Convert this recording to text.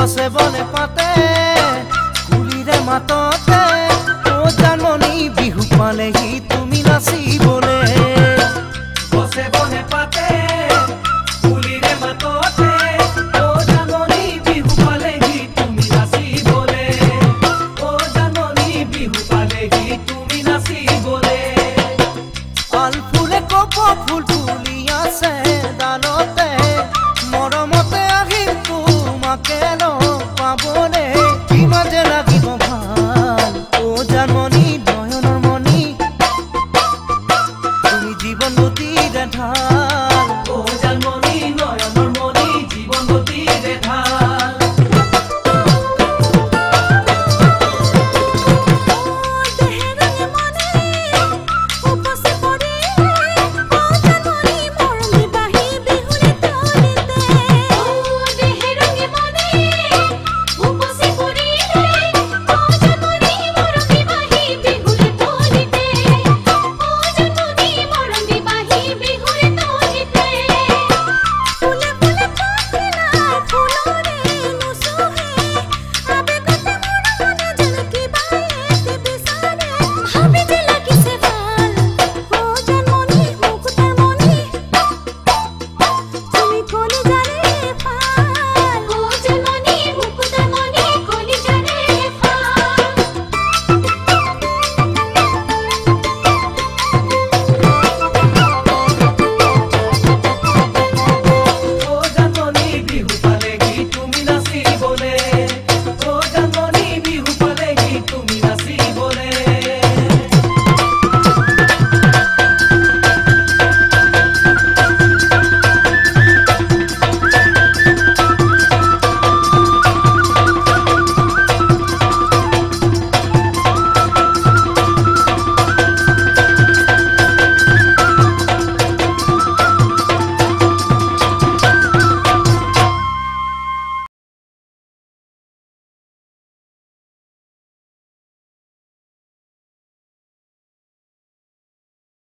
গছে বনে পাতে কুলিৰে মাততে ও জানমণি বিহু পালেহি তুমি নাচিবলে গছে বনে পাতে কুলিৰে মাততে ও জানমণি বিহু পালেহি তুমি নাচিবলে ও জানমণি বিহু পালেহি তুমি নাচিবলে আল ফুলে কপ ফুল ফুলি আছে দানতে মৰমতে আহিম তোমাকে